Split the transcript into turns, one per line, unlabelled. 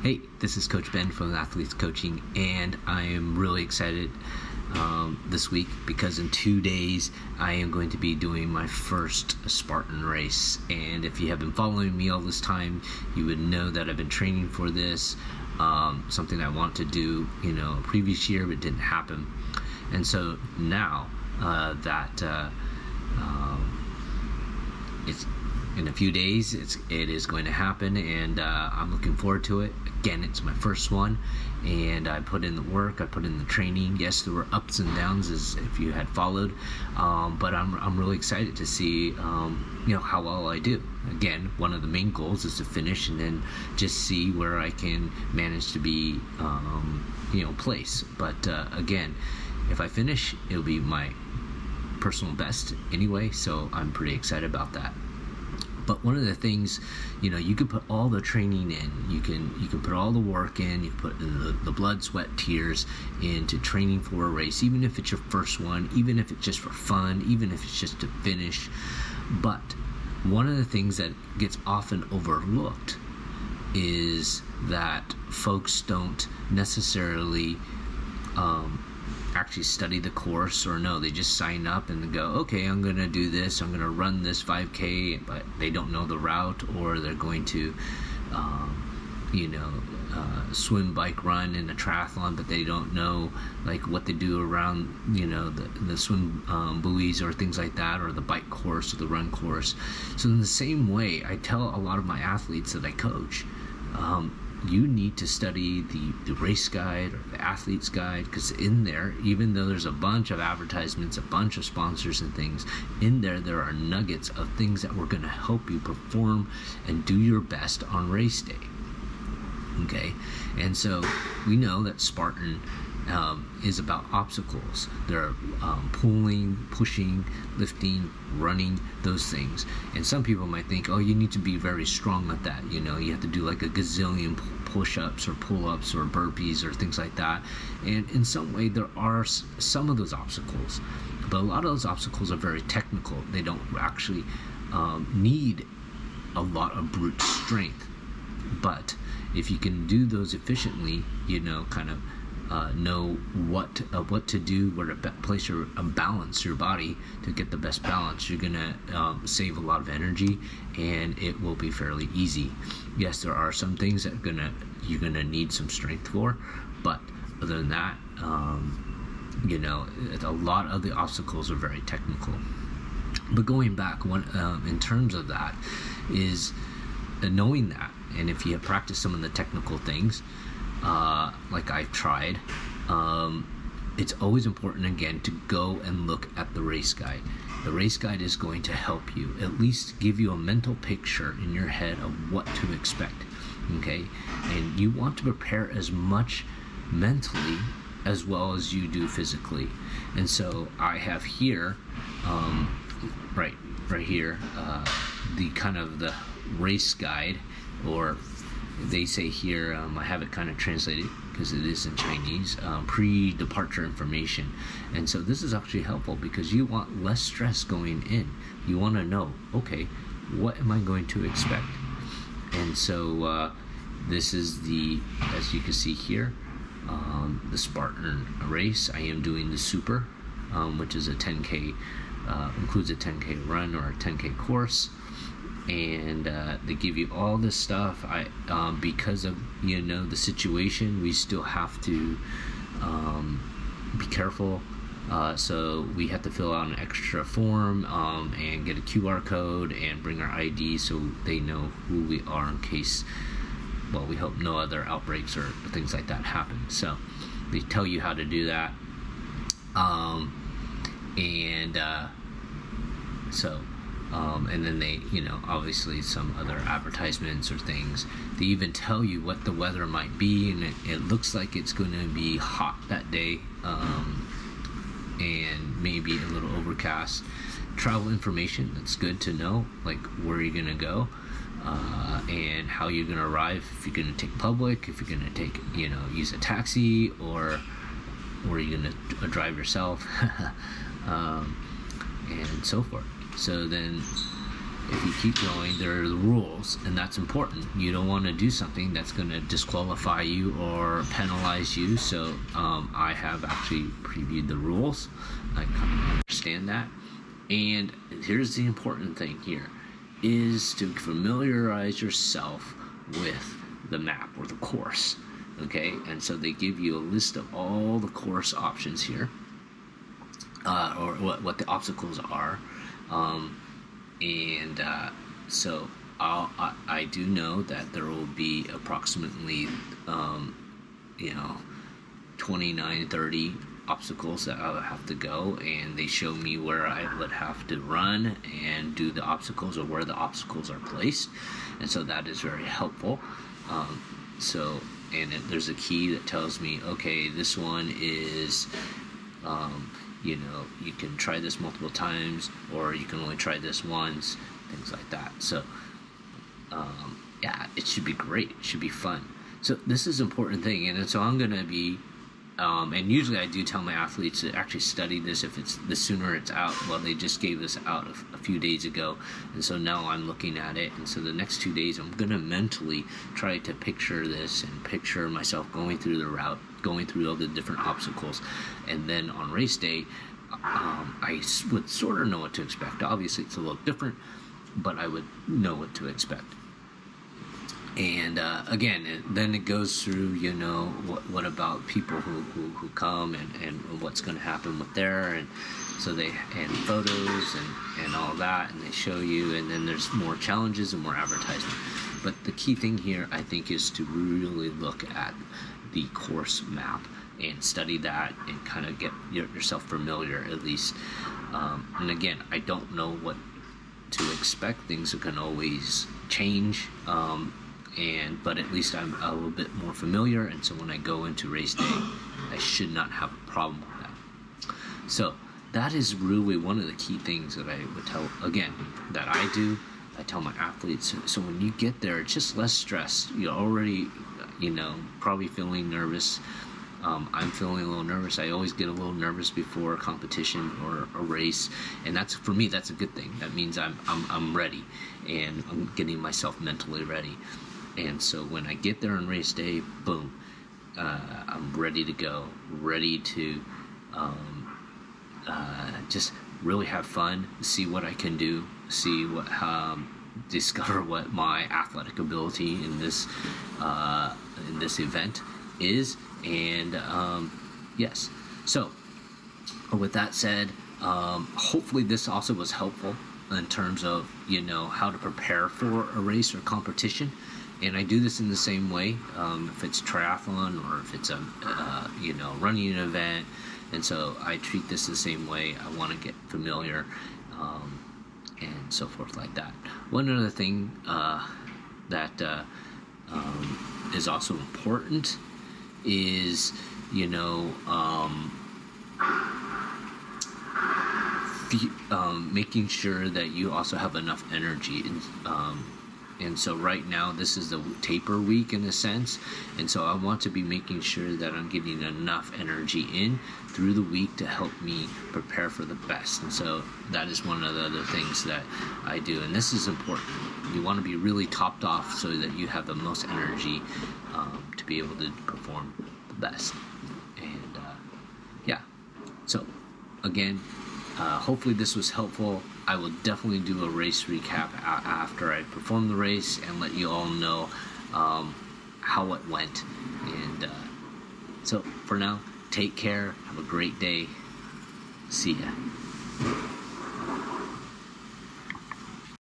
Hey, this is Coach Ben from Athletes Coaching, and I am really excited this week because in 2 days I am going to be doing my first Spartan Race. And if you have been following me all this time, you would know that I've been training for this, something I want to do, previous year, but it didn't happen. And so now that it's in a few days, it is going to happen, and I'm looking forward to it. Again, it's my first one, and I put in the work, I put in the training. Yes, there were ups and downs, as if you had followed, but I'm really excited to see how well I do. Again, one of the main goals is to finish, and then just see where I can manage to be place. But again, if I finish, it'll be my personal best anyway, so I'm pretty excited about that. But one of the things, you can put all the training in, you can put all the work in, you put the blood, sweat, tears into training for a race, even if it's your first one, even if it's just for fun, even if it's just to finish. But one of the things that gets often overlooked is that folks don't necessarily actually study the course, or no, they just sign up and go, okay, I'm going to do this, I'm going to run this 5K, but they don't know the route, or they're going to swim, bike, run in a triathlon, but they don't know what they do around the swim buoys or things like that, or the bike course or the run course. So in the same way, I tell a lot of my athletes that I coach, you need to study the race guide or the athlete's guide, because in there, even though there's a bunch of advertisements, a bunch of sponsors and things, in there are nuggets of things that were going to help you perform and do your best on race day. Okay, and so we know that Spartan is about obstacles. There are pulling, pushing, lifting, running, those things. And some people might think, oh, you need to be very strong at that. You have to do like a gazillion push-ups or pull-ups or burpees or things like that. And in some way, there are some of those obstacles. But a lot of those obstacles are very technical. They don't actually need a lot of brute strength. But if you can do those efficiently, know what to do, where to place your balance your body to get the best balance, you're gonna save a lot of energy, and it will be fairly easy. Yes, there are some things that you're gonna need some strength for, but other than that, a lot of the obstacles are very technical. But going back, in terms of that, is knowing that, and if you have practiced some of the technical things, like I've tried, it's always important, again, to go and look at the race guide. The race guide is going to help you, at least give you a mental picture in your head of what to expect, okay? And you want to prepare as much mentally as well as you do physically. And so I have here, right here, the kind of the race guide, or they say here, I have it kind of translated because it is in Chinese, pre-departure information. And so this is actually helpful because you want less stress going in. You want to know, okay, what am I going to expect? And so this is as you can see here, the Spartan Race. I am doing the Super, which is a 10K, includes a 10K run or a 10K course. And they give you all this stuff. Because of the situation, we still have to be careful. So we have to fill out an extra form and get a QR code and bring our ID so they know who we are in case, well, we hope no other outbreaks or things like that happen. So they tell you how to do that. And then they, obviously some other advertisements or things. They even tell you what the weather might be, and it looks like it's going to be hot that day, and maybe a little overcast. Travel information, that's good to know, like where you're going to go, and how you're going to arrive, if you're going to take public, if you're going to take, use a taxi, or you're going to drive yourself, and so forth. So then if you keep going, there are the rules, and that's important. You don't want to do something that's going to disqualify you or penalize you. So I have actually previewed the rules. I kind of understand that. And here's the important thing here, is to familiarize yourself with the map or the course. Okay, and so they give you a list of all the course options here, or what the obstacles are. So I do know that there will be approximately 29, 30 obstacles that I would have to go, and they show me where I would have to run and do the obstacles, or where the obstacles are placed, and so that is very helpful. There's a key that tells me, okay, this one is you can try this multiple times, or you can only try this once, things like that. So it should be great, it should be fun. So this is an important thing, and so I'm going to be and usually I do tell my athletes to actually study this if it's the sooner it's out. Well, they just gave this out a few days ago, and so now I'm looking at it, and so the next 2 days I'm going to mentally try to picture this and picture myself going through the route, going through all the different obstacles, and then on race day I would sort of know what to expect. Obviously it's a little different, but I would know what to expect. And then it goes through, what about people who come, and what's going to happen with there, and so and photos and all that, and they show you, and then there's more challenges and more advertising. But the key thing here, I think, is to really look at the course map and study that, and kind of get yourself familiar at least. And again, I don't know what to expect. Things can always change. But at least I'm a little bit more familiar, and so when I go into race day, I should not have a problem with that. So that is really one of the key things that I would tell, again, that I do. I tell my athletes, so when you get there, it's just less stress. You're already, probably feeling nervous. I'm feeling a little nervous. I always get a little nervous before a competition or a race, and that's, for me, that's a good thing. That means I'm ready, and I'm getting myself mentally ready. And so when I get there on race day, boom, I'm ready to go, ready to just really have fun, see what I can do, see what discover what my athletic ability in this event is. And yes, so with that said, hopefully this also was helpful in terms of how to prepare for a race or competition. And I do this in the same way, if it's triathlon or if it's a running event. And so I treat this the same way. I want to get familiar, and so forth like that. One other thing that is also important is making sure that you also have enough energy. And so right now, this is the taper week in a sense, and so I want to be making sure that I'm getting enough energy in through the week to help me prepare for the best. And so that is one of the other things that I do, and this is important. You want to be really topped off so that you have the most energy to be able to perform the best. And so again, hopefully this was helpful. I will definitely do a race recap after I perform the race and let you all know how it went. And so for now, take care. Have a great day. See ya.